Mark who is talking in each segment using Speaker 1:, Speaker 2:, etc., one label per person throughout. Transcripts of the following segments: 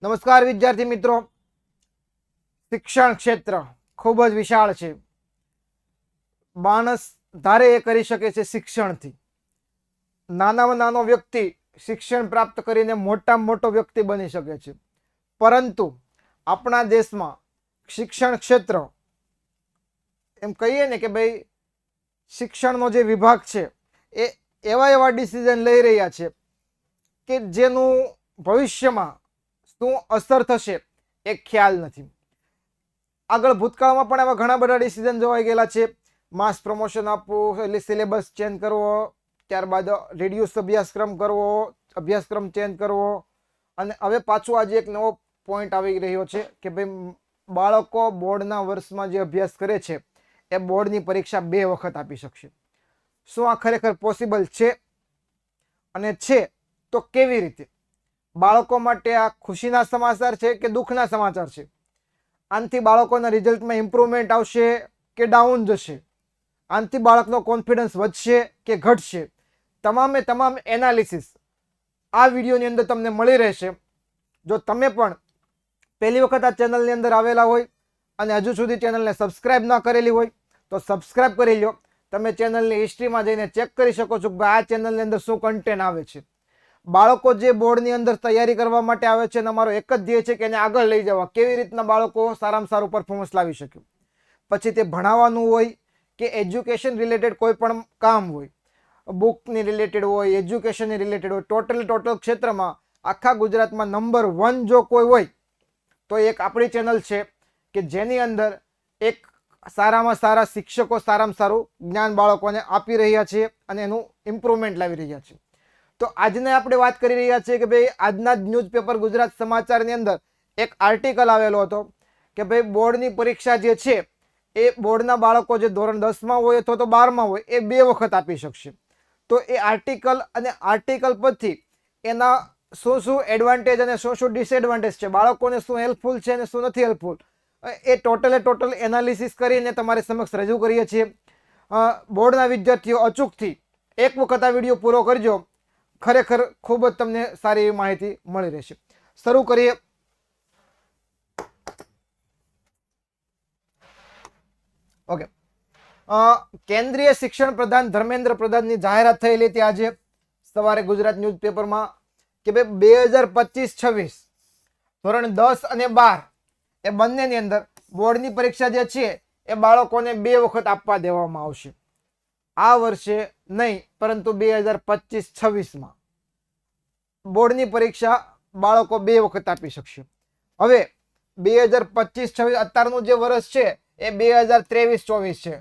Speaker 1: નમસ્કાર વિદ્યાર્થી મિત્રો, શિક્ષણ ક્ષેત્ર ખૂબ જ વિશાળ છે. માણસ ધારે એ કરી શકે છે શિક્ષણથી. નાનામાં નાનો વ્યક્તિ શિક્ષણ પ્રાપ્ત કરીને મોટામાં મોટો વ્યક્તિ બની શકે છે, પરંતુ આપણા દેશમાં શિક્ષણ ક્ષેત્ર એમ કહીએ ને કે ભાઈ શિક્ષણનો જે વિભાગ છે એ એવા ડિસિઝન લઈ રહ્યા છે કે જેનું ભવિષ્યમાં શું અસર થશે એ ખ્યાલ નથી. આગળ ભૂતકાળમાં પણ એવા ઘણા બધા ડિસિઝન જોવાઈ ગયેલા છે. માસ પ્રમોશન આપવું, એટલે સિલેબસ ચેન્જ કરવો, ત્યારબાદ રિડ્યુસ અભ્યાસક્રમ ચેન્જ કરવો, અને હવે પાછું આજે એક નવો પોઈન્ટ આવી રહ્યો છે કે ભાઈ બાળકો બોર્ડના વર્ષમાં જે અભ્યાસ કરે છે એ બોર્ડની પરીક્ષા 2 વખત આપી શકશે. શું આ ખરેખર પોસિબલ છે? અને છે તો કેવી રીતે? બાળકો માટે આ ખુશીના સમાચાર છે કે દુઃખના સમાચાર છે? આનાથી બાળકોના રિઝલ્ટમાં ઇમ્પ્રુવમેન્ટ આવશે કે ડાઉન જશે? આનાથી બાળકનો કોન્ફિડન્સ વધશે કે ઘટશે? તમામ એનાલિસિસ આ વિડીયોની અંદર તમને મળી રહેશે. જો તમે પણ પહેલી વખત આ ચેનલની અંદર આવેલા હોય અને હજુ સુધી ચેનલને સબસ્ક્રાઇબ ન કરેલી હોય તો સબસ્ક્રાઇબ કરી લો. તમે ચેનલની હિસ્ટ્રીમાં જઈને ચેક કરી શકો છો કે આ ચેનલની અંદર શું કન્ટેન્ટ આવે છે. બાળકો જે બોર્ડની અંદર તૈયારી કરવા માટે આવે છે અને અમારો એક જ ધ્યેય છે કે એને આગળ લઈ જવા. કેવી રીતના બાળકો સારામાં સારું પરફોર્મન્સ લાવી શકે. પછી તે ભણાવવાનું હોય કે એજ્યુકેશન રિલેટેડ કોઈ પણ કામ હોય, બુકની રિલેટેડ હોય, એજ્યુકેશનની રિલેટેડ હોય, ટોટલ ક્ષેત્રમાં આખા ગુજરાતમાં નંબર 1 જો કોઈ હોય તો એક આપણી ચેનલ છે કે જેની અંદર એક સારામાં સારા શિક્ષકો સારામાં સારું જ્ઞાન બાળકોને આપી રહ્યા છે અને એનું ઇમ્પ્રુવમેન્ટ લાવી રહ્યા છે. તો આજને આપણે વાત કરી રહ્યા છીએ કે ભાઈ આજના જ ન્યૂઝપેપર ગુજરાત સમાચારની અંદર એક આર્ટિકલ આવેલો હતો કે ભાઈ બોર્ડની પરીક્ષા જે છે એ બોર્ડના બાળકો જે ધોરણ 10માં હોય અથવા તો 12માં હોય એ 2 વખત આપી શકશે. તો એ આર્ટિકલ પરથી એના શું એડવાન્ટેજ અને શું ડિસએડવાન્ટેજ છે, બાળકોને શું હેલ્પફુલ છે અને શું નથી હેલ્પફુલ, એ ટોટલ એનાલિસિસ કરીને તમારી સમક્ષ રજૂ કરીએ છીએ. બોર્ડના વિદ્યાર્થીઓ અચૂકથી એક વખત આ વિડીયો પૂરો કરજો. ખરેખર ખૂબ જ તમને સારી એવી માહિતી મળી રહેશે. શરૂ કરીએ. ઓકે, કેન્દ્રીય શિક્ષણ પ્રધાન ધર્મેન્દ્ર પ્રધાનની જાહેરાત થયેલી હતી આજે સવારે ગુજરાત ન્યૂઝપેપરમાં કે ભાઈ 2025-26 ધોરણ 10 અને 12 એ બંનેની અંદર બોર્ડની પરીક્ષા જે છે એ બાળકોને 2 વખત આપવા દેવામાં આવશે. આ વર્ષે નહીં, પરંતુ 2025-26માં બોર્ડની પરીક્ષા બાળકો 2 વખત આપી શકશે. હવે 2025-26 અત્યારનું જે વર્ષ છે એ 2023-24 છે.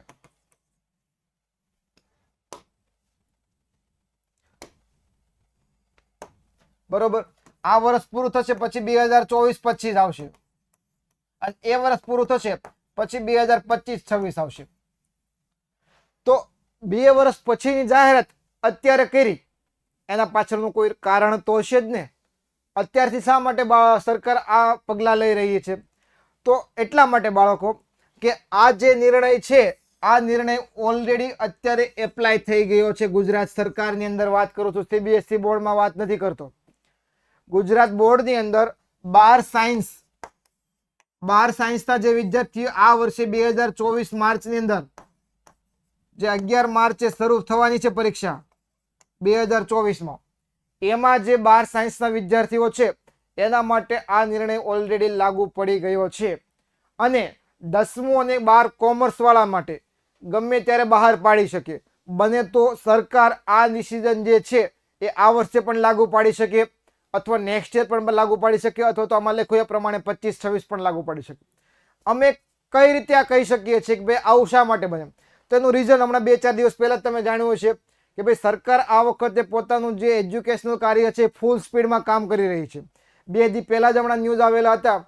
Speaker 1: બરોબર. આ વર્ષ પૂરું થશે પછી 2024-25 આવશે, અને એ વર્ષ પૂરું થશે પછી 2025-26 આવશે. તો 2 વર્ષ પછીની જાહેરાત અત્યારે કરી, એના પાછળનું કોઈ કારણ તો હશે જ ને. અત્યારથી શા માટે સરકાર આ પગલાં લઈ રહી છે? તો એટલા માટે બાળકો કે આ જે નિર્ણય છે આ નિર્ણય ઓલરેડી અત્યારે એપ્લાય થઈ ગયો છે ગુજરાત સરકારની અંદર. વાત કરું છું, CBSE બોર્ડમાં વાત નથી કરતો. ગુજરાત બોર્ડની અંદર 12 સાયન્સના જે વિદ્યાર્થીઓ આ વર્ષે 2024 માર્ચની અંદર જે 11 માર્ચે શરૂ થવાની છે પરીક્ષા 2024માં, એમાં જે 12 સાયન્સના વિદ્યાર્થીઓ છે એના માટે આ નિર્ણય ઓલરેડી લાગુ પડી ગયો છે. અને 10મું અને 12 કોમર્સ વાળા માટે ગમે ત્યારે બહાર પાડી શકે. બને તો સરકાર આ ડિસિઝન જે છે એ આ વર્ષે પણ લાગુ પાડી શકે, અથવા નેક્સ્ટ યર પણ લાગુ પાડી શકે, અથવા તો આમાં લખ્યું એ પ્રમાણે 25-26 પણ લાગુ પાડી શકે. અમે કઈ રીતે આ કહી શકીએ છીએ કે ભાઈ આવું શા માટે બને? તેનું રીઝન હમણાં 2-4 દિવસ પહેલા જ તમે જાણ્યું છે કે ભાઈ સરકાર આ વખતે પોતાનું જે એજ્યુકેશનલ કાર્ય છે ફૂલ સ્પીડમાં કામ કરી રહી છે. 2 દિવસ પહેલા જ હમણાં ન્યૂઝ આવેલા હતા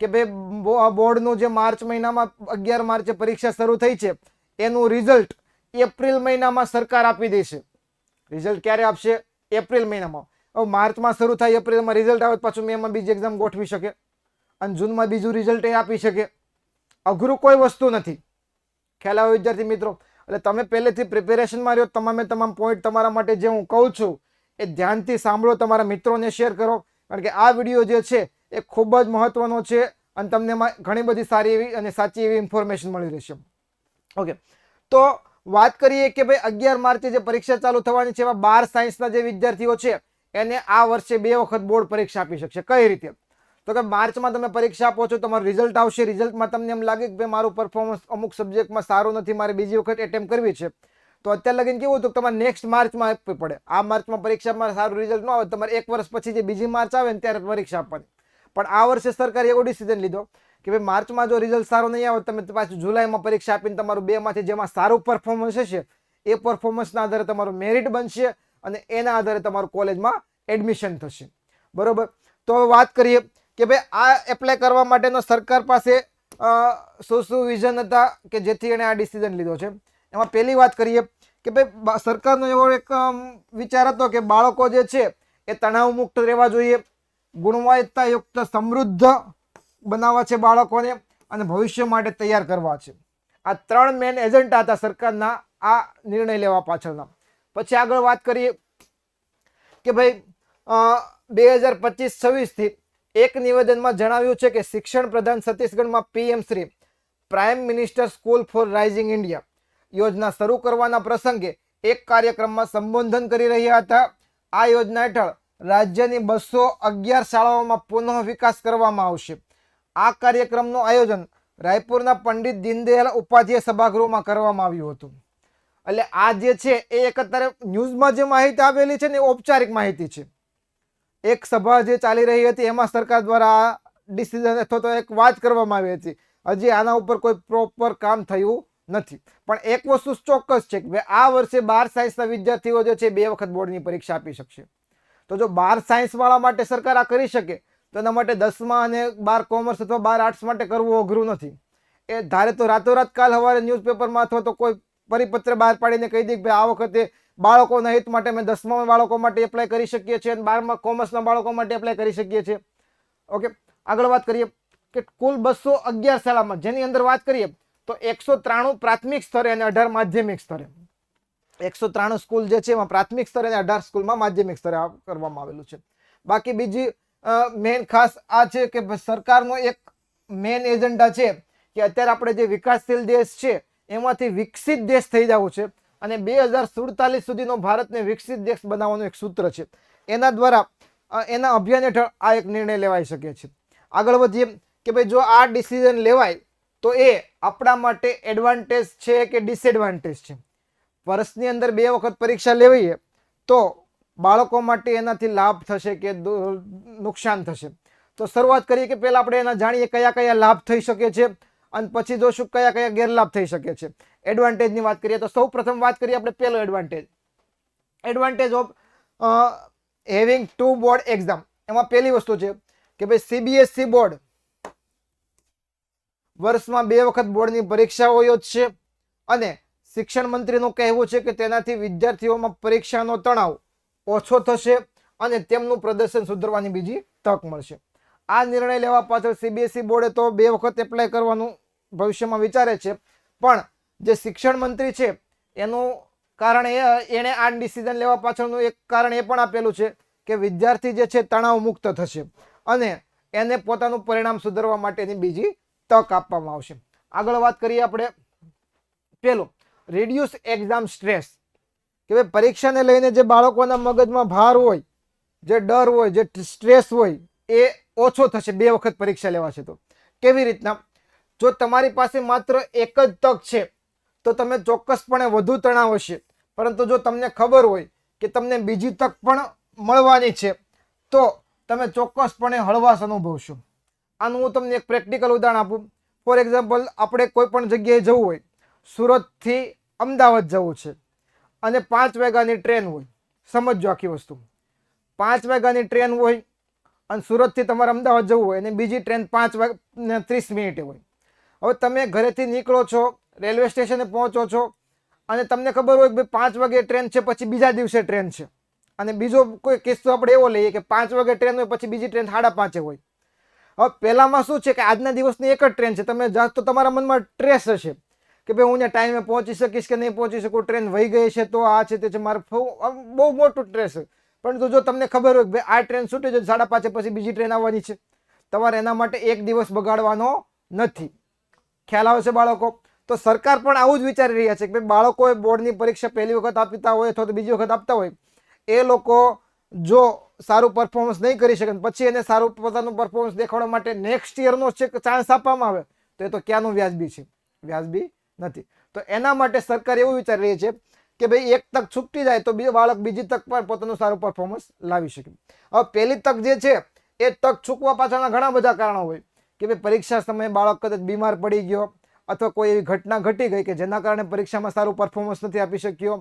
Speaker 1: કે ભાઈ બોર્ડનું જે માર્ચ મહિનામાં 11 માર્ચે પરીક્ષા શરૂ થઈ છે એનું રિઝલ્ટ એપ્રિલ મહિનામાં સરકાર આપી દેશે. રિઝલ્ટ ક્યારે આપશે? એપ્રિલ મહિનામાં. હવે માર્ચમાં શરૂ થાય, એપ્રિલમાં રિઝલ્ટ આવે, પાછું મેમાં બીજી એક્ઝામ ગોઠવી શકે અને જૂનમાં બીજું રિઝલ્ટ એ આપી શકે. અઘરું કોઈ વસ્તુ નથી. ખ્યાલ આવે વિદ્યાર્થી મિત્રો? એટલે તમે પહેલેથી પ્રિપેરેશનમાં રહ્યો. તમામ પોઈન્ટ તમારા માટે જે હું કહું છું એ ધ્યાનથી સાંભળો, તમારા મિત્રોને શેર કરો, કારણ કે આ વિડીયો જે છે એ ખૂબ જ મહત્વનો છે અને તમને એમાં ઘણી બધી સારી એવી અને સાચી એવી ઇન્ફોર્મેશન મળી રહેશે. ઓકે, તો વાત કરીએ કે ભાઈ 11 માર્ચે જે પરીક્ષા ચાલુ થવાની છે એમાં 12 સાયન્સના જે વિદ્યાર્થીઓ છે એને આ વર્ષે 2 વખત બોર્ડ પરીક્ષા આપી શકશે. કઈ રીતે? તો કે માર્ચમાં તમે પરીક્ષા આપો છો, તમારું રિઝલ્ટ આવશે, રિઝલ્ટમાં તમને એમ લાગે કે ભાઈ મારું પરફોર્મન્સ અમુક સબ્જેક્ટમાં સારું નથી, મારે બીજી વખત એટેમ્પ કરવી છે, તો અત્યારે લગીને કેવું હતું, તમારે નેક્સ્ટ માર્ચમાં આપવી પડે. આ માર્ચમાં પરીક્ષામાં સારું રિઝલ્ટ ન આવે, તમારે 1 વર્ષ પછી જે બીજી માર્ચ આવે ને ત્યારે પરીક્ષા આપવાની. પણ આ વર્ષે સરકારે એવો ડિસિઝન લીધો કે ભાઈ માર્ચમાં જો રિઝલ્ટ સારું નહીં આવે, તમે પાછું જુલાઈમાં પરીક્ષા આપીને તમારું 2 માંથી જેમાં સારું પરફોર્મન્સ હશે એ પરફોર્મન્સના આધારે તમારું મેરિટ બનશે અને એના આધારે તમારું કોલેજમાં એડમિશન થશે. બરોબર? તો હવે વાત કરીએ કે ભાઈ આ એપ્લાય કરવા માટેનો સરકાર પાસે શું વિઝન હતા કે જેથી એણે આ ડિસિઝન લીધો છે. એમાં પહેલી વાત કરીએ કે ભાઈ સરકારનો એવો એક વિચાર હતો કે બાળકો જે છે એ તણાવ મુક્ત રહેવા જોઈએ, ગુણવત્તાયુક્ત સમૃદ્ધ બનાવવા છે બાળકોને અને ભવિષ્ય માટે તૈયાર કરવા છે. આ 3 મેન એજન્ડા હતા સરકારના આ નિર્ણય લેવા પાછળના. પછી આગળ વાત કરીએ કે ભાઈ 2025-26 થી એક નિવેદનમાં જણાવ્યું છે કે શિક્ષણ પ્રધાન છત્તીસગઢમાં PM Shri prime minister school four rising India યોજના શરૂ કરવાના પ્રસંગે એક કાર્યક્રમમાં સંબોધન કરી રહ્યા હતા. આ યોજના હેઠળ રાજ્યની 211 શાળાઓમાં પુનઃ વિકાસ કરવામાં આવશે. આ કાર્યક્રમનું આયોજન રાયપુરના પંડિત દીનદયાળ ઉપાધ્યાય સભાગૃહમાં કરવામાં આવ્યું હતું. એટલે આ જે છે એ એક અત્યારે ન્યૂઝમાં જે માહિતી આવેલી છે ને એ ઔપચારિક માહિતી છે. એક સભા જે ચાલી રહી હતી એમાં સરકાર દ્વારા આ ડિસિઝન અથવા તો એક વાત કરવામાં આવી હતી. હજી આના ઉપર કોઈ પ્રોપર કામ થયું નથી. પણ એક વસ્તુ ચોક્કસ છે કે આ વર્ષે 12 સાયન્સના વિદ્યાર્થીઓ જે છે 2 વખત બોર્ડની પરીક્ષા આપી શકશે. તો જો 12 સાયન્સ વાળા માટે સરકાર આ કરી શકે તો એના માટે 10મા અને 12 કોમર્સ અથવા 12 આર્ટ્સ માટે કરવું અઘરું નથી. એ ધારે તો રાતોરાત કાલ સવારે ન્યૂઝપેપરમાં અથવા તો કોઈ પરિપત્ર બહાર પાડીને કહી દે કે ભાઈ આ વખતે બાળકોના હિત માટે અમે 10મા બાળકો માટે એપ્લાય કરી શકીએ છીએ અને 12મા કોમર્સના બાળકો માટે એપ્લાય કરી શકીએ છીએ. ઓકે, આગળ વાત કરીએ કે કુલ 211 શાળામાં જેની અંદર વાત કરીએ તો 193 પ્રાથમિક સ્તરે અને 18 માધ્યમિક સ્તરે. 193 સ્કૂલ જે છે એમાં પ્રાથમિક સ્તરે અને 18 સ્કૂલમાં માધ્યમિક સ્તરે કરવામાં આવેલું છે. બાકી બીજી મેન ખાસ આ છે કે સરકારનો એક મેન એજન્ડા છે કે અત્યારે આપણે જે વિકાસશીલ દેશ છે એમાંથી વિકસિત દેશ થઈ જવું છે અને 2047 સુધીનો ભારતને વિકસિત દેશ બનાવવાનું એક સૂત્ર છે. એના દ્વારા એના અભિયાન હેઠળ આ એક નિર્ણય લેવાઈ શકે છે. આગળ વધીએ કે ભાઈ જો આ ડિસિઝન લેવાય તો એ આપણા માટે એડવાન્ટેજ છે કે ડિસએડવાન્ટેજ છે. વર્ષની અંદર 2 વખત પરીક્ષા લેવાઈએ તો બાળકો માટે એનાથી લાભ થશે કે નુકસાન થશે. તો શરૂઆત કરીએ કે પહેલા આપણે એના જાણીએ કયા કયા લાભ થઈ શકે છે અને પછી જોશું કયા કયા ગેરલાભ થઈ શકે છે. એડવાન્ટેજની વાત કરીએ તો સૌ પ્રથમ વાત કરીએ આપણે પહેલો advantage of having 2 board exam. એમાં પહેલી વસ્તુ છે કે ભાઈ સીબીએસઈ બોર્ડ વર્ષમાં 2 વખત બોર્ડની પરીક્ષાઓ યોજશે અને શિક્ષણ મંત્રીનું કહેવું છે કે તેનાથી વિદ્યાર્થીઓમાં પરીક્ષાનો તણાવ ઓછો થશે અને તેમનું પ્રદર્શન સુધરવાની બીજી તક મળશે. આ નિર્ણય લેવા પાછળ સીબીએસઈ બોર્ડે તો 2 વખત એપ્લાય કરવાનું ભવિષ્યમાં વિચારે છે, પણ જે શિક્ષણ મંત્રી છે એનું કારણ એણે આ ડિસિઝન લેવા પાછળનું એક કારણ એ પણ આપેલું છે કે વિદ્યાર્થી જે છે તણાવ મુક્ત થશે અને એને પોતાનું પરિણામ સુધારવા માટેની બીજી તક આપવામાં આવશે. આગળ વાત કરીએ આપણે પેલું રિડ્યુસ એક્ઝામ સ્ટ્રેસ કે ભાઈ પરીક્ષાને લઈને જે બાળકોના મગજમાં ભાર હોય, જે ડર હોય, જે સ્ટ્રેસ હોય એ ઓછો થશે 2 વખત પરીક્ષા લેવાશે. તો કેવી રીતના? જો તમારી પાસે માત્ર એક જ તક છે તો તમે ચોક્કસપણે વધુ તણાવ હશે, પરંતુ જો તમને ખબર હોય કે તમને બીજી તક પણ મળવાની છે તો તમે ચોક્કસપણે હળવાશ અનુભવશો. આનું હું તમને એક પ્રેક્ટિકલ ઉદાહરણ આપું. ફોર એક્ઝામ્પલ, આપણે કોઈ પણ જગ્યાએ જવું હોય, સુરતથી અમદાવાદ જવું છે અને 5 વાગ્યાની ટ્રેન હોય. સમજો આખી વસ્તુ. 5 વાગ્યાની ટ્રેન હોય અને સુરતથી તમારે અમદાવાદ જવું હોય અને બીજી ટ્રેન 5:30 હોય. હવે તમે ઘરેથી નીકળો છો, રેલવે સ્ટેશને પહોંચો છો અને તમને ખબર હોય કે 5 વાગે ટ્રેન છે, પછી બીજા દિવસે ટ્રેન છે. અને બીજો કોઈ કિસ્સો આપણે એવો લઈએ કે 5 વાગે ટ્રેન હોય, પછી બીજી ટ્રેન 5:30 હોય. હવે પહેલામાં શું છે કે આજના દિવસની એક જ ટ્રેન છે, તમે જાઓ તો તમારા મનમાં સ્ટ્રેસ હશે કે ભાઈ હું ત્યાં ટાઈમે પહોંચી શકીશ કે નહીં પહોંચી શકું, ટ્રેન વહી ગઈ છે તો આ છે તે છે, મારે બહુ મોટું સ્ટ્રેસ છે. પરંતુ જો તમને ખબર હોય કે ભાઈ આ ટ્રેન છૂટી જાય 5:30 પછી બીજી ટ્રેન આવવાની છે, તમારે એના માટે એક દિવસ બગાડવાનો નથી. ખ્યાલ આવે છે બાળકો? તો સરકાર પણ આવું જ વિચારી રહ્યા છે કે બાળકોએ બોર્ડની પરીક્ષા પહેલી વખત આપતા હોય અથવા તો બીજી વખત આપતા હોય, એ લોકો જો સારું પરફોર્મન્સ નહીં કરી શકે પછી એને સારું પોતાનું પરફોર્મન્સ દેખાડવા માટે નેક્સ્ટ યરનો ચાન્સ આપવામાં આવે તો એ તો ક્યાંનું વ્યાજબી છે? વ્યાજબી નથી. તો એના માટે સરકાર એવું વિચારી રહી છે કે ભાઈ એક તક છૂટી જાય તો બાળક બીજી તક પર પોતાનું સારું પરફોર્મન્સ લાવી શકે. હવે પહેલી તક જે છે એ તક ચૂકવા પાછળના ઘણા બધા કારણો હોય કે ભાઈ પરીક્ષા સમયે બાળક કદાચ બીમાર પડી ગયો અથવા કોઈ એવી ઘટના ઘટી ગઈ કે જેના કારણે પરીક્ષામાં સારું પરફોર્મન્સ નથી આપી શક્યો.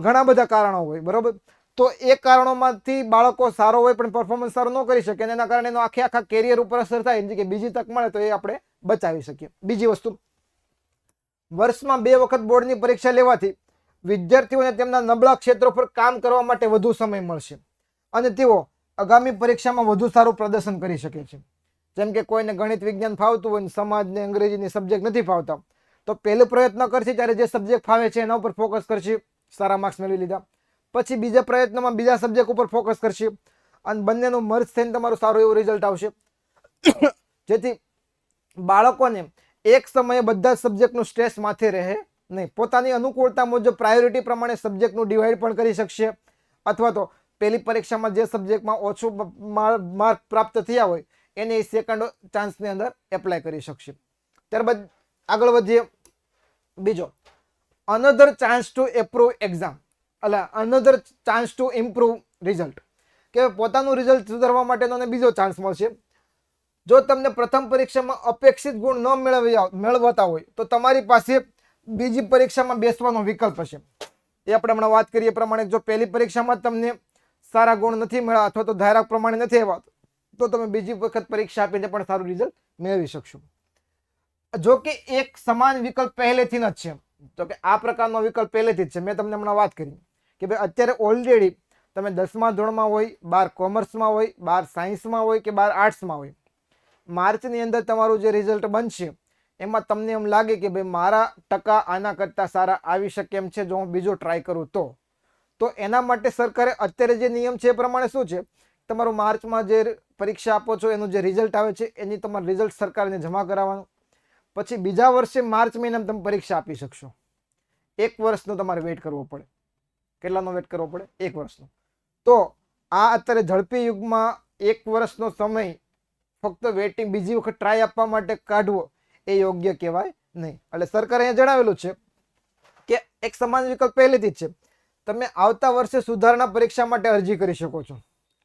Speaker 1: ઘણા બધા કારણો હોય, બરોબર. તો એ કારણોમાંથી બાળકો સારો હોય પણ પરફોર્મન્સ સારું ન કરી શકે અને એના કારણે એનો આખા કેરિયર ઉપર અસર થાય કે બીજી તક મળે તો એ આપણે બચાવી શકીએ. બીજી વસ્તુ, વર્ષમાં 2 વખત બોર્ડની પરીક્ષા લેવાથી વિદ્યાર્થીઓને તેમના નબળા ક્ષેત્રો પર કામ કરવા માટે વધુ સમય મળશે અને તેઓ આગામી પરીક્ષામાં વધુ સારું પ્રદર્શન કરી શકે છે. જેમ કે કોઈને ગણિત વિજ્ઞાન ફાવતું હોય, સમાજને અંગ્રેજીની સબ્જેક્ટ નથી ફાવતા, તો પહેલો પ્રયત્ન કરશે ત્યારે જે સબ્જેક્ટ ફાવે છે એના ઉપર ફોકસ કરશે, સારા માર્ક્સ મેળવી લીધા. પછી બીજા પ્રયત્નમાં બીજા સબ્જેક્ટ ઉપર ફોકસ કરશે અને બંનેનું મર્જ થઈને તમારું સારું એવું રિઝલ્ટ આવશે. જેથી બાળકોને એક સમયે બધા સબ્જેક્ટનું સ્ટ્રેસ માથે રહે નહીં. પોતાની અનુકૂળતા મુજબ પ્રાયોરિટી પ્રમાણે સબ્જેક્ટનું ડિવાઈડ પણ કરી શકશે અથવા તો પહેલી પરીક્ષામાં જે સબ્જેક્ટમાં ઓછું માર્ક પ્રાપ્ત થયા હોય એને સેકન્ડ ચાન્સની અંદર એપ્લાય કરી શકશે. ત્યારબાદ આગળ વધીએ. બીજો, another chance to approve exam, એટલે another chance to improve result, કે પોતાનું રિઝલ્ટ સુધારવા માટેનો બીજો ચાન્સ મળશે. જો તમને પ્રથમ પરીક્ષામાં અપેક્ષિત ગુણ ન મેળવતા હોય તો તમારી પાસે બીજી પરીક્ષામાં બેસવાનો વિકલ્પ હશે. એ આપણે હમણાં વાત કરીએ પ્રમાણે જો પહેલી પરીક્ષામાં તમને સારા ગુણ નથી મળ્યા અથવા તો ધારા પ્રમાણે નથી આવ્યા તો તમે બીજી વખત પરીક્ષા આપીને પણ સારું રિઝલ્ટ મેળવી શકશો. જો કે એક સમાન વિકલ્પ પહેલેથી જ છે, તો કે આ પ્રકારનો વિકલ્પ પહેલેથી જ છે. મેં તમને હમણાં વાત કરી કે ભાઈ અત્યારે ઓલરેડી તમે 10મા ધોરણમાં હોય, 12 કોમર્સમાં હોય, 12 સાયન્સમાં હોય કે 12 આર્ટ્સમાં હોય, માર્ચની અંદર તમારું જે રિઝલ્ટ બનશે એમાં તમને એમ લાગે કે ભાઈ મારા ટકા આના કરતાં સારા આવી શકે એમ છે જો હું બીજો ટ્રાય કરું તો એના માટે સરકારે અત્યારે જે નિયમ છે એ પ્રમાણે શું છે, તમારું માર્ચમાં જે પરીક્ષા આપો છો એનું જે રિઝલ્ટ આવે છે એની તમારું રિઝલ્ટ સરકારને જમા કરાવવાનું. પછી બીજા વર્ષે માર્ચ મહિનામાં તમે પરીક્ષા આપી શકશો. 1 વર્ષનો તમારે વેઇટ કરવો પડે. કેટલાનો વેઇટ કરવો પડે? 1 વર્ષનો. તો આ અત્યારે ઝડપી યુગમાં 1 વર્ષનો સમય ફક્ત વેઇટિંગ બીજી વખત ટ્રાય આપવા માટે કાઢવો એ યોગ્ય કહેવાય નહીં. એટલે સરકારે અહીંયા જણાવેલું છે કે એક સમાન વિકલ્પ પહેલેથી જ છે. તમે આવતા વર્ષે સુધારણા પરીક્ષા માટે અરજી કરી શકો છો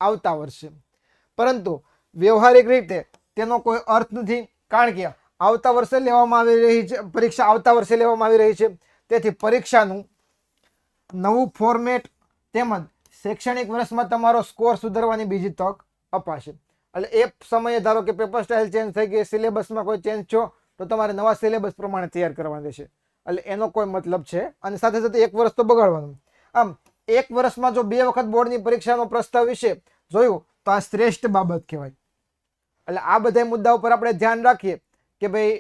Speaker 1: આવતા વર્ષે, પરંતુ વ્યવહારિક રીતે તેનો કોઈ અર્થ નથી, કારણ કે આવતા વર્ષે લેવામાં આવી રહી છે પરીક્ષા, આવતા વર્ષે લેવામાં આવી રહી છે. તેથી પરીક્ષાનું નવું ફોર્મેટ તેમજ શૈક્ષણિક વર્ષમાં તમારો સ્કોર સુધારવાની બીજી તક અપાશે. એટલે એ સમયે ધારો કે પેપર સ્ટાઇલ ચેન્જ થઈ ગઈ, સિલેબસમાં કોઈ ચેન્જ થયો તો તમારે નવા સિલેબસ પ્રમાણે તૈયાર કરવાનું રહેશે. એટલે એનો કોઈ મતલબ છે અને સાથે સાથે 1 વર્ષ તો બગાડવાનું. આમ 1 વર્ષમાં જો 2 વખત બોર્ડની પરીક્ષાનો પ્રસ્તાવ વિશે જોયું તો આ શ્રેષ્ઠ બાબત કહેવાય. એટલે આ બધા મુદ્દા ઉપર આપણે ધ્યાન રાખીએ કે ભાઈ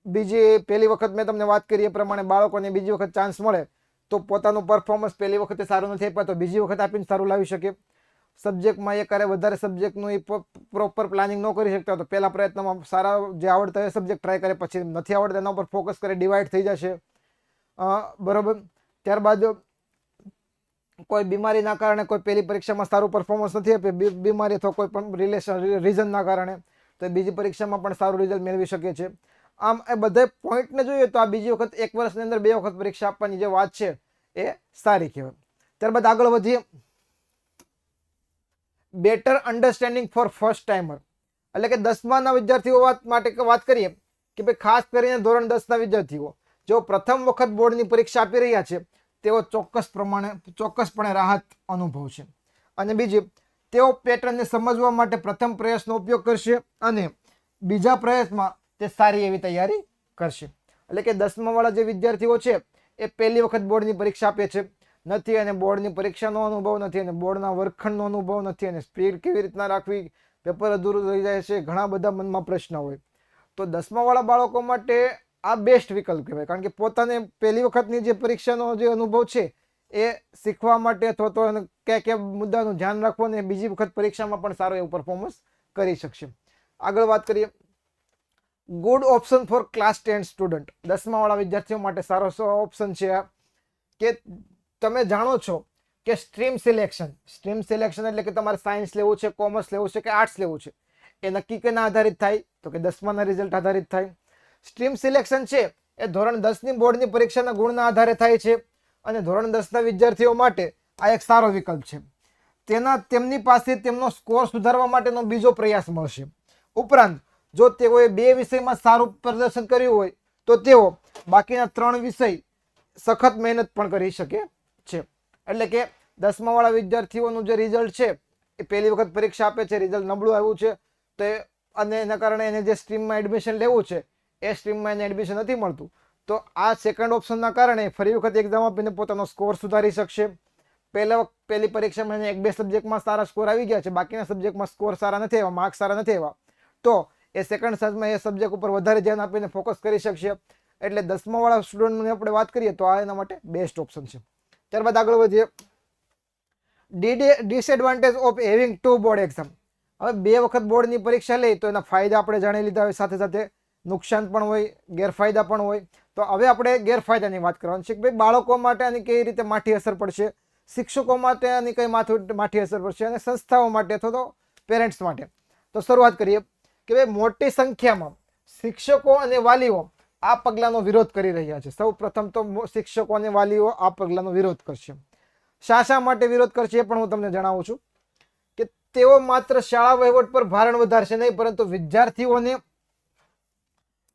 Speaker 1: બીજી પહેલી વખત મેં તમને વાત કરી એ પ્રમાણે બાળકોને બીજી વખત ચાન્સ મળે તો પોતાનું પરફોર્મન્સ પહેલી વખતે સારું નથી આપ્યું તો બીજી વખત આપીને સારું લાવી શકે. સબ્જેક્ટમાં એકારે વધારે સબ્જેક્ટનું એ પ્રોપર પ્લાનિંગ ન કરી શકતા તો પહેલા પ્રયત્નમાં સારા જે આવડતા એ સબ્જેક્ટ ટ્રાય કરે, પછી નથી આવડતા એના ઉપર ફોકસ કરે, ડિવાઈડ થઈ જશે. બરોબર. ત્યારબાદ કોઈ બીમારીના કારણે કોઈ પહેલી પરીક્ષામાં સારું પરફોર્મન્સ નથી આપ્યું, બીમારી અથવા કોઈ પણ રીઝનના કારણે, તો બીજી પરીક્ષામાં પણ સારું રિઝલ્ટ મેળવી શકે છે. આમ એ બધા પોઈન્ટને જોઈએ તો આ બીજી વખત 1 વર્ષની અંદર 2 વખત પરીક્ષા આપવાની જે વાત છે એ સારી કહેવાય. ત્યારબાદ આગળ વધીએ. Better understanding for first timer, એટલે કે 10માના વિદ્યાર્થીઓ માટે વાત કરીએ કે ભાઈ ખાસ કરીને ધોરણ 10ના વિદ્યાર્થીઓ જેઓ પ્રથમ વખત બોર્ડની પરીક્ષા આપી રહ્યા છે તેઓ ચોક્કસપણે રાહત અનુભવશે. અને બીજી, તેઓ પેટર્નને સમજવા માટે પ્રથમ પ્રયાસનો ઉપયોગ કરશે અને બીજા પ્રયાસમાં તે સારી એવી તૈયારી કરશે. એટલે કે 10મા વાળા જે વિદ્યાર્થીઓ છે એ પહેલી વખત બોર્ડની પરીક્ષા આપે છે નથી અને બોર્ડની પરીક્ષાનો અનુભવ નથી અને બોર્ડના વર્ગખંડનો અનુભવ નથી અને સ્પીડ કેવી રીતના રાખવી, પેપર અધૂરું થઈ જાય છે, ઘણા બધા મનમાં પ્રશ્ન હોય. તો 10મા વાળા બાળકો માટે આ બેસ્ટ વિકલ્પ કહેવાય, કારણ કે પોતાને પહેલી વખતની જે પરીક્ષાનો જે અનુભવ છે એ શીખવા માટે અથવા તો કયા કયા મુદ્દાનું ધ્યાન રાખવું અને બીજી વખત પરીક્ષામાં પણ સારું એવું પરફોર્મન્સ કરી શકશે. આગળ વાત કરીએ, good option for class 10 student, 10મા વાળા વિદ્યાર્થીઓ માટે સારો ઓપ્શન છે આ, કે તમે જાણો છો કે સ્ટ્રીમ સિલેક્શન એટલે કે તમારે સાયન્સ લેવું છે, કોમર્સ લેવું છે કે આર્ટ્સ લેવું છે, એ નક્કી કેના આધારિત થાય? તો કે 10માના રિઝલ્ટ આધારિત થાય. સ્ટ્રીમ સિલેક્શન છે એ ધોરણ 10ની બોર્ડની પરીક્ષાના ગુણના આધારે થાય છે, અને ધોરણ 10ના વિદ્યાર્થીઓ માટે આ એક સારો વિકલ્પ છે. તેમની પાસે તેમનો સ્કોર સુધારવા માટેનો બીજો પ્રયાસ મળશે. ઉપરાંત જો તેઓએ 2 વિષયમાં સારું પ્રદર્શન કર્યું હોય તો તેઓ બાકીના 3 વિષય સખત મહેનત પણ કરી શકે છે. એટલે કે 10મા વાળા વિદ્યાર્થીઓનું જે રિઝલ્ટ છે એ પહેલી વખત પરીક્ષા આપે છે, રિઝલ્ટ નબળું આવ્યું છે તો અને એના કારણે એને જે સ્ટ્રીમમાં એડમિશન લેવું છે એ સ્ટ્રીમમાં એને એડમિશન નથી મળતું, તો આ સેકન્ડ ઓપ્શનના કારણે ફરી વખત એક્ઝામ આપીને પોતાનો સ્કોર સુધારી શકશે. પહેલી પરીક્ષામાં એને 1-2 સબ્જેક્ટમાં સારા સ્કોર આવી ગયા છે, બાકીના સબ્જેક્ટમાં સ્કોર સારા નથી આવ્યા, માર્ક્સ સારા નથી આવ્યા, તો એ સેકન્ડ સર્ચમાં એ સબ્જેક્ટ ઉપર વધારે ધ્યાન આપીને ફોકસ કરી શકશે. એટલે 10મા વાળા સ્ટુડન્ટની આપણે વાત કરીએ તો આ એના માટે બેસ્ટ ઓપ્શન છે. ત્યારબાદ આગળ વધીએ, disadvantage of having 2 board exam. હવે 2 વખત બોર્ડની પરીક્ષા લે તો એના ફાયદા આપણે જાણી લીધા હોય, સાથે સાથે નુકસાન પણ હોય, ગેરફાયદા પણ હોય. તો હવે આપણે ગેરફાયદાની વાત કરવાની છે કે ભાઈ બાળકો માટે આની કઈ રીતે માઠી અસર પડશે, શિક્ષકો માટે આની કઈ માઠી અસર પડશે, અને સંસ્થાઓ માટે અથવા તો પેરેન્ટ્સ માટે. તો શરૂઆત કરીએ કે ભાઈ મોટી સંખ્યામાં શિક્ષકો અને વાલીઓ આ પગલાંનો વિરોધ કરી રહ્યા છે. સૌ પ્રથમ તો શિક્ષકો અને વાલીઓ આ પગલાંનો વિરોધ કરશે. શા માટે વિરોધ કરશે એ પણ હું તમને જણાવું છું કે તેઓ માત્ર શાળા વહીવટ પર ભારણ વધારશે નહીં, પરંતુ વિદ્યાર્થીઓને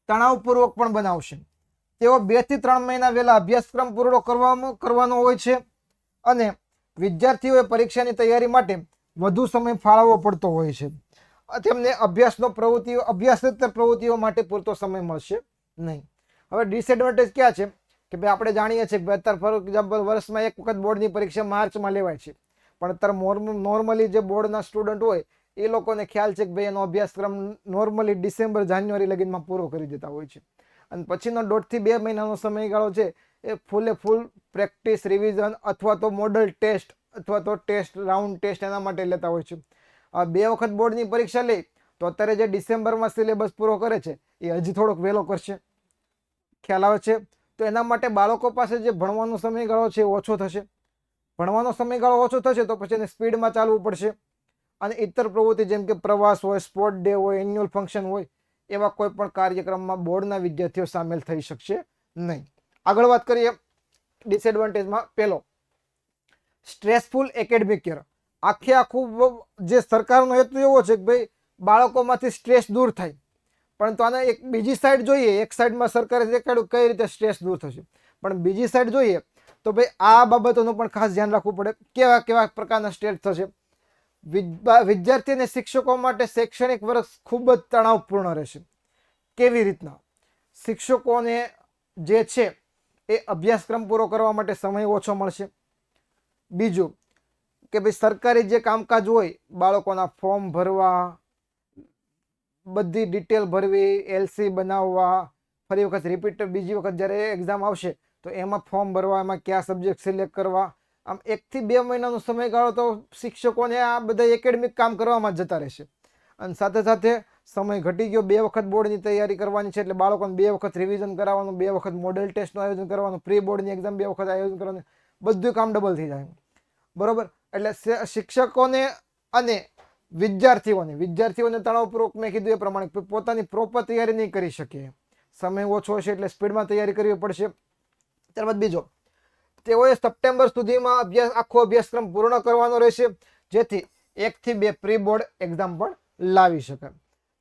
Speaker 1: તણાવપૂર્વક પણ બનાવશે. તેઓ 2 થી 3 મહિના વહેલા અભ્યાસક્રમ પૂરો કરવાનો હોય છે, અને વિદ્યાર્થીઓએ પરીક્ષાની તૈયારી માટે વધુ સમય ફાળવવો પડતો હોય છે. તેમને અભ્યાસેતર પ્રવૃત્તિઓ માટે પૂરતો સમય મળશે નહીં. હવે ડિસએડવાન્ટેજ ક્યાં છે કે ભાઈ આપણે જાણીએ છીએ કે અત્યારે ફોર એક્ઝામ્પલ વર્ષમાં 1 વખત બોર્ડની પરીક્ષા માર્ચમાં લેવાય છે, પણ અત્યારે નોર્મલી જે બોર્ડના સ્ટુડન્ટ હોય એ લોકોને ખ્યાલ છે કે ભાઈ એનો અભ્યાસક્રમ નોર્મલી ડિસેમ્બર જાન્યુઆરી લગીનમાં પૂરો કરી દેતા હોય છે, અને પછીનો 1.5 થી 2 મહિનાનો સમયગાળો છે એ ફૂલ પ્રેક્ટિસ, રિવિઝન અથવા તો મોડલ ટેસ્ટ અથવા તો રાઉન્ડ ટેસ્ટ એના માટે લેતા હોય છે. 2 વખત બોર્ડની પરીક્ષા લે તો અત્યારે જે ડિસેમ્બરમાં સિલેબસ પૂરો કરે છે એ હજી થોડોક વહેલો કરશે, ખ્યાલ આવે છે. તો એના માટે બાળકો પાસે જે ભણવાનો સમયગાળો છે ઓછો થશે. ભણવાનો સમયગાળો ઓછો થશે તો પછી એને સ્પીડમાં ચાલવું પડશે, અને ઇતર પ્રવૃત્તિ જેમ કે પ્રવાસ હોય, સ્પોર્ટ ડે હોય, એન્યુઅલ ફંક્શન હોય, એવા કોઈ પણ કાર્યક્રમમાં બોર્ડના વિદ્યાર્થીઓ સામેલ થઈ શકશે નહીં. આગળ વાત કરીએ ડિસએડવાન્ટેજમાં, પહેલો સ્ટ્રેસફુલ એકેડેમિક યર. આખું જે સરકારનો હેતુ એવો છે કે ભાઈ બાળકોમાંથી સ્ટ્રેસ દૂર થાય, પરંતુ આને એક બીજી સાઈડ જોઈએ, એક સાઈડમાં સરકારે દેખાડ્યું કઈ રીતે સ્ટ્રેસ દૂર થશે, પણ બીજી સાઈડ જોઈએ તો ભાઈ આ બાબતોનું પણ ખાસ ધ્યાન રાખવું પડે. કેવા પ્રકારના સ્ટ્રેસ થશે? વિદ્યાર્થી અને શિક્ષકો માટે શૈક્ષણિક વર્ષ ખૂબ જ તણાવપૂર્ણ રહેશે. કેવી રીતના? શિક્ષકોને જે છે એ અભ્યાસક્રમ પૂરો કરવા માટે સમય ઓછો મળશે. બીજું કે ભાઈ સરકારી જે કામકાજ હોય, બાળકોના ફોર્મ ભરવા, બધી ડિટેલ ભરવી, એલસી બનાવવા, ફરી વખત રિપીટ બીજી વખત જ્યારે એક્ઝામ આવશે તો એમાં ફોર્મ ભરવા, એમાં કયા સબ્જેક્ટ સિલેક્ટ કરવા, આમ 1 થી 2 મહિનાનો સમયગાળો તો શિક્ષકોને આ બધા એકેડેમિક કામ કરવામાં જતા રહેશે. અને સાથે સાથે સમય ઘટી ગયો, 2 વખત બોર્ડની તૈયારી કરવાની છે એટલે બાળકોને 2 વખત રિવિઝન કરાવવાનું, 2 વખત મોડેલ ટેસ્ટનું આયોજન કરવાનું, પ્રી બોર્ડની એક્ઝામ 2 વખત આયોજન કરવાનું, બધું કામ ડબલ થઈ જાય, બરોબર. એટલે શિક્ષકોને અને વિદ્યાર્થીઓને તણાવપૂર્વક મેં કીધું એ પ્રમાણે પોતાની પ્રોપર તૈયારી નહીં કરી શકે. સમય ઓછો હશે એટલે સ્પીડમાં તૈયારી કરવી પડશે. ત્યારબાદ બીજો, તેઓએ સપ્ટેમ્બર સુધીમાં આખો અભ્યાસક્રમ પૂર્ણ કરવાનો રહેશે, જેથી 1 થી 2 પ્રી બોર્ડ એક્ઝામ પણ લાવી શકે.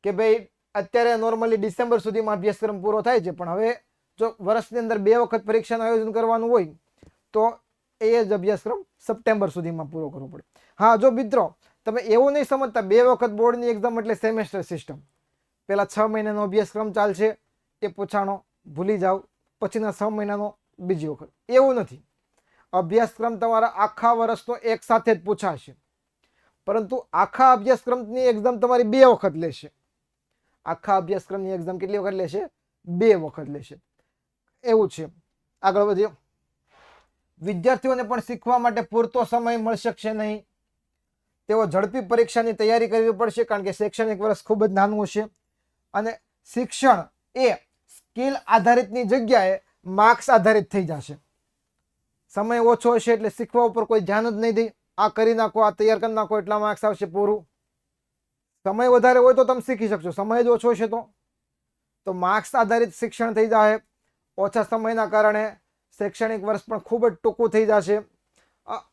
Speaker 1: કે ભાઈ અત્યારે નોર્મલી ડિસેમ્બર સુધીમાં અભ્યાસક્રમ પૂરો થાય છે, પણ હવે જો વર્ષની અંદર 2 વખત પરીક્ષાનું આયોજન કરવાનું હોય તો એ જ અભ્યાસક્રમ સપ્ટેમ્બર સુધીમાં પૂરો કરવો પડે. હા, જો મિત્રો તમે એવું નહીં સમજતા 2 વખત બોર્ડની એક્ઝામ એટલે સેમેસ્ટર સિસ્ટમ, પહેલા 6 મહિનાનો અભ્યાસક્રમ ચાલશે, એ પૂછાણો ભૂલી જાઓ, પછીના 6 મહિનાનો બીજી વખત, એવું નથી. અભ્યાસક્રમ તમારા આખા વર્ષનો એક સાથે જ પૂછાશે, પરંતુ આખા અભ્યાસક્રમની એક્ઝામ તમારી 2 વખત લેશે. આખા અભ્યાસક્રમની એક્ઝામ કેટલી વખત લેશે? 2 વખત લેશે. એવું છે. આગળ વધીએ. વિદ્યાર્થીઓને પણ શીખવા માટે પૂરતો સમય મળી શકશે નહીં. તેઓ ઝડપી પરીક્ષાની તૈયારી કરવી પડશે, કારણ કે શૈક્ષણિક વર્ષ ખૂબ જ નાનું છે અને શિક્ષણ એ સ્કિલ આધારિતની જગ્યાએ માર્ક્સ આધારિત થઈ જશે. સમય ઓછો હશે એટલે શીખવા ઉપર કોઈ ધ્યાન જ નહીં દે. આ કરી નાખો, આ તૈયાર કરી નાખો, એટલા માર્ક્સ આવશે, પૂરું. સમય વધારે હોય તો તમે શીખી શકશો, સમય જ ઓછો છે તો માર્ક્સ આધારિત શિક્ષણ થઈ જાય. ઓછા સમયના કારણે શૈક્ષણિક વર્ષ પણ ખૂબ જ ટૂંકું થઈ જશે.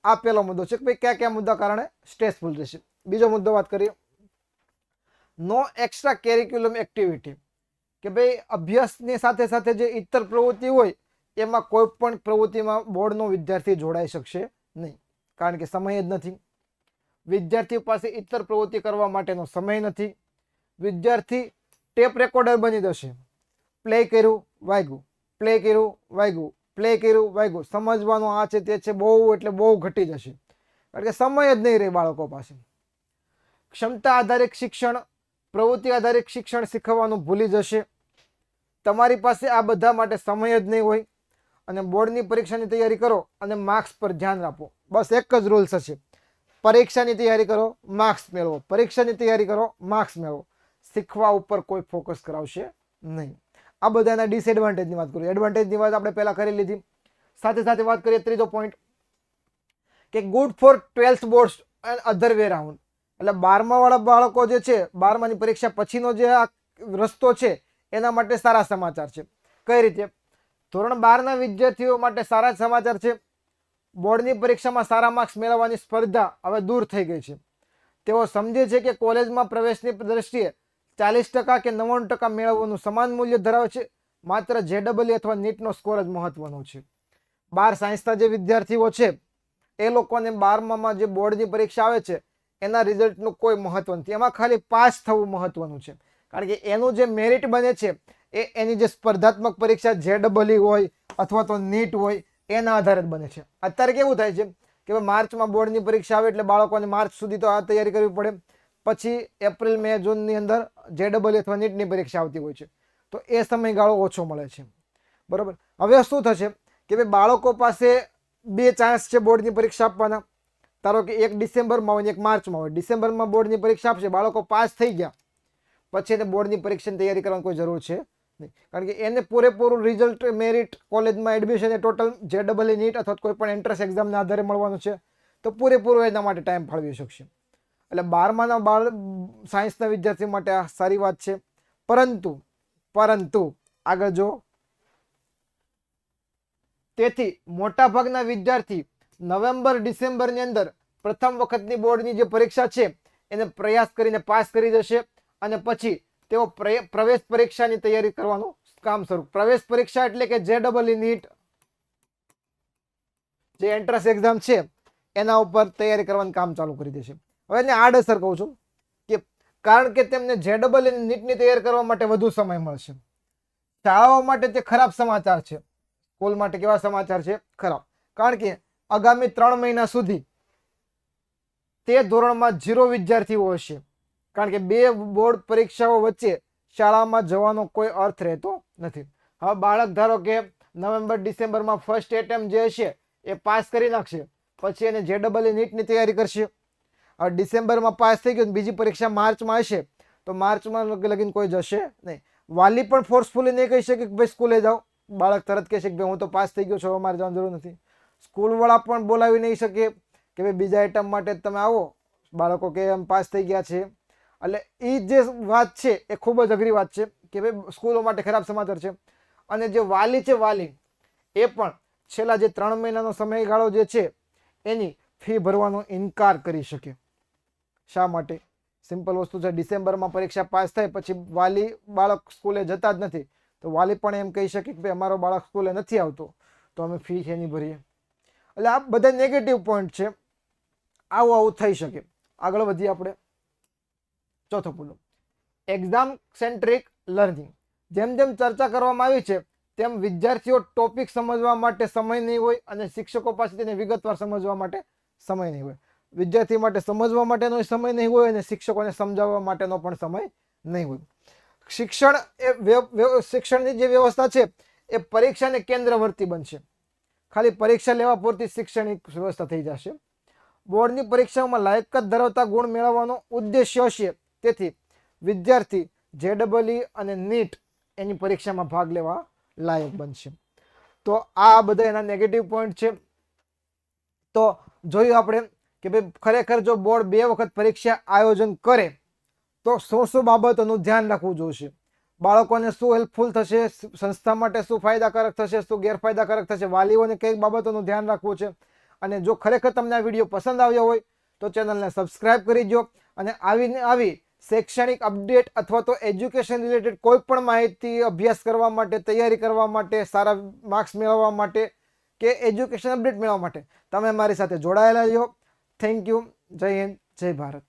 Speaker 1: આ પહેલો મુદ્દો છે કે ભાઈ કયા કયા મુદ્દા કારણે સ્ટ્રેસફુલ રહેશે. બીજો મુદ્દો વાત કરીએ, નો એક્સ્ટ્રા કેરિક્યુલમ એક્ટિવિટી, કે ભાઈ અભ્યાસની સાથે સાથે જે ઇતર પ્રવૃત્તિ હોય એમાં કોઈ પણ પ્રવૃત્તિમાં બોર્ડનો વિદ્યાર્થી જોડાઈ શકશે નહીં, કારણ કે સમય જ નથી. વિદ્યાર્થી પાસે ઇતર પ્રવૃત્તિ કરવા માટેનો સમય નથી. વિદ્યાર્થી ટેપ રેકોર્ડર બની જશે. પ્લે કર્યું, વાગ્યું, પ્લે કર્યું, વાગ્યું, પ્લે કર્યું, વાગ્યું. સમજવાનું આ છે તે છે બહુ એટલે બહુ ઘટી જશે, કારણ કે સમય જ નહીં રહે બાળકો પાસે. ક્ષમતા આધારિત શિક્ષણ, પ્રવૃત્તિ આધારિત શિક્ષણ શીખવવાનું ભૂલી જશે. તમારી પાસે આ બધા માટે સમય જ નહીં હોય અને બોર્ડની પરીક્ષાની તૈયારી કરો અને માર્ક્સ પર ધ્યાન આપો. બસ એક જ રૂલ્સ હશે, પરીક્ષાની તૈયારી કરો, માર્ક્સ મેળવો, પરીક્ષાની તૈયારી કરો, માર્ક્સ મેળવો. શીખવા ઉપર કોઈ ફોકસ કરાવશે નહીં. આ બધાના ડિસએડવાન્ટેજની વાત કરીએ. એડવાન્ટેજની વાત આપણે પહેલા કરી લીધી. સાથે સાથે વાત કરીએ ત્રીજો પોઈન્ટ, કે good for 12th boards and other way round. એટલે 12મા વાળા બાળકો જે છે, 12માની પરીક્ષા પછીનો જે આ રસ્તો છે એના માટે સારા સમાચાર છે. કઈ રીતે? ધોરણ 12ના વિદ્યાર્થીઓ માટે સારા સમાચાર છે. બોર્ડની પરીક્ષામાં સારા માર્ક્સ મેળવવાની સ્પર્ધા હવે દૂર થઈ ગઈ છે. તેઓ સમજે છે કે કોલેજમાં પ્રવેશની દ્રષ્ટિએ 40% કે 99% મેળવવાનું સમાન મૂલ્ય ધરાવે છે. માત્ર JEE અથવા નીટનો સ્કોર જ મહત્વનો છે. 12 સાયન્સના જે વિદ્યાર્થીઓ છે એ લોકોને 12મામાં જે બોર્ડની પરીક્ષા આવે છે એના રિઝલ્ટનું કોઈ મહત્વ નથી. એમાં ખાલી પાસ થવું મહત્વનું છે, કારણ કે એનું જે મેરિટ બને છે એ એની જે સ્પર્ધાત્મક પરીક્ષા JEE હોય અથવા તો નીટ હોય એના આધારે જ બને છે. અત્યારે કેવું થાય છે કે માર્ચમાં બોર્ડની પરીક્ષા આવે એટલે બાળકોને માર્ચ સુધી તો આ તૈયારી કરવી પડે, પછી એપ્રિલ મે જૂનની અંદર JEE અથવા નીટની પરીક્ષા આવતી હોય છે, તો એ સમયગાળો ઓછો મળે છે. બરાબર. હવે શું થશે કે ભાઈ બાળકો પાસે બે ચાન્સ છે બોર્ડની પરીક્ષા આપવાના. ધારો કે એક ડિસેમ્બરમાં હોય ને એક માર્ચમાં હોય. ડિસેમ્બરમાં બોર્ડની પરીક્ષા આપશે, બાળકો પાસ થઈ ગયા પછી એને બોર્ડની પરીક્ષાની તૈયારી કરવાની કોઈ જરૂર છે નહીં, કારણ કે એને પૂરેપૂરું રિઝલ્ટ, મેરિટ, કોલેજમાં એડમિશન એ ટોટલ JEE નીટ અથવા કોઈ પણ એન્ટ્રન્સ એક્ઝામના આધારે મળવાનું છે, તો પૂરેપૂરો એના માટે ટાઈમ ફાળવી શકશે. એટલે 12માના સાયન્સના વિદ્યાર્થી માટે આ સારી વાત છે. પરંતુ આગળ જો, તેથી મોટાભાગના વિદ્યાર્થી નવેમ્બર ડિસેમ્બરની અંદર પ્રથમ વખતની બોર્ડની જે પરીક્ષા છે એને પ્રયાસ કરીને પાસ કરી જશે અને પછી તેઓ પ્રવેશ પરીક્ષાની તૈયારી કરવાનું કામ શરૂ. પ્રવેશ પરીક્ષા એટલે કે JEE નીટ જે એન્ટ્રન્સ એક્ઝામ છે એના ઉપર તૈયારી કરવાનું કામ ચાલુ કરી દેશે. હવે એને આડઅસર કહું છું કે કારણ કે તેમને JEE નીટની તૈયારી કરવા માટે વધુ સમય મળશે. શાળાઓ માટે તે ખરાબ સમાચાર છે. સ્કૂલ માટે કેવા સમાચાર છે? ખરાબ. કારણ કે આગામી 3 મહિના સુધી તે ધોરણમાં 0 વિદ્યાર્થીઓ હશે, કારણ કે બે બોર્ડ પરીક્ષાઓ વચ્ચે શાળામાં જવાનો કોઈ અર્થ રહેતો નથી. હવે બાળક ધારો કે નવેમ્બર ડિસેમ્બરમાં ફર્સ્ટ એટેમ્પ જે હશે એ પાસ કરી નાખશે, પછી એને JEE નીટની તૈયારી કરશે. હવે ડિસેમ્બરમાં પાસ થઈ ગયું, બીજી પરીક્ષા માર્ચમાં હશે, તો માર્ચમાં લગીને કોઈ જશે નહીં. વાલી પણ ફોર્સફુલી નહીં કહી શકે કે ભાઈ સ્કૂલે જાઓ. બાળક તરત કહેશે કે ભાઈ હું તો પાસ થઈ ગયો છું, અમારે જવાની જરૂર નથી. સ્કૂલવાળા પણ બોલાવી નહીં શકે કે ભાઈ બીજા એટેમ્પ માટે તમે આવો, બાળકો કે એમ પાસ થઈ ગયા છે. એટલે એ જે વાત છે એ ખૂબ જ અઘરી વાત છે કે ભાઈ સ્કૂલો માટે ખરાબ સમાચાર છે. અને જે વાલી છે, વાલી એ પણ છેલ્લા જે 3 મહિનાનો સમયગાળો જે છે એની ફી ભરવાનો ઇનકાર કરી શકે. શા માટે? સિમ્પલ વસ્તુ છે, ડિસેમ્બરમાં પરીક્ષા પાસ થાય પછી વાલી બાળક સ્કૂલે જતા જ નથી, તો વાલી પણ એમ કહી શકે કે ભાઈ અમારો બાળક સ્કૂલે નથી આવતો તો અમે ફી એની ભરીએ. એટલે આ બધા નેગેટિવ પોઈન્ટ છે. આવું થઈ શકે. આગળ વધીએ આપણે. ચોથો મુદ્દો, એક્ઝામ સેન્ટ્રિક લર્નિંગ. જેમ જેમ ચર્ચા કરવામાં આવી છે તેમ વિદ્યાર્થીઓ ટોપિક સમજવા માટે સમય નહીં હોય અને શિક્ષકો પાસે તેને વિગતવાર સમજવા માટે સમય નહીં હોય. વિદ્યાર્થી માટે સમજવા માટેનો સમય નહીં હોય અને શિક્ષકોને સમજાવવા માટેનો પણ સમય નહીં હોય. શિક્ષણની જે વ્યવસ્થા છે એ પરીક્ષાને કેન્દ્રવર્તી બનશે. ખાલી પરીક્ષા લેવા પૂરતી શિક્ષણની વ્યવસ્થા થઈ જશે. બોર્ડની પરીક્ષાઓમાં લાયકાત ધરાવતા ગુણ મેળવવાનો ઉદ્દેશ્ય હશે. તેથી વિદ્યાર્થી JEE અને નીટ એની પરીક્ષામાં ભાગ લેવા લાયક બનશે. તો આ બધા એના નેગેટિવ પોઈન્ટ છે. તો જોયું આપણે કે ભાઈ ખરેખર જો બોર્ડ 2 વખત પરીક્ષા આયોજન કરે તો શું બાબતોનું ધ્યાન રાખવું જોઈશે. બાળકોને શું હેલ્પફુલ થશે, સંસ્થા માટે શું ફાયદાકારક થશે, શું ગેરફાયદાકારક થશે, વાલીઓને કઈ બાબતોનું ધ્યાન રાખવું છે. અને જો ખરેખર તમને આ વિડીયો પસંદ આવ્યો હોય તો ચેનલને સબસ્ક્રાઇબ કરી દો. અને આવી શૈક્ષણિક અપડેટ અથવા તો એજ્યુકેશન રિલેટેડ કોઈ પણ માહિતી અભ્યાસ કરવા માટે, તૈયારી કરવા માટે, સારા માર્ક્સ મેળવવા માટે કે એજ્યુકેશન અપડેટ મેળવવા માટે તમે મારી સાથે જોડાયેલા રહો. Thank you. જય હિન્દ, જય ભારત.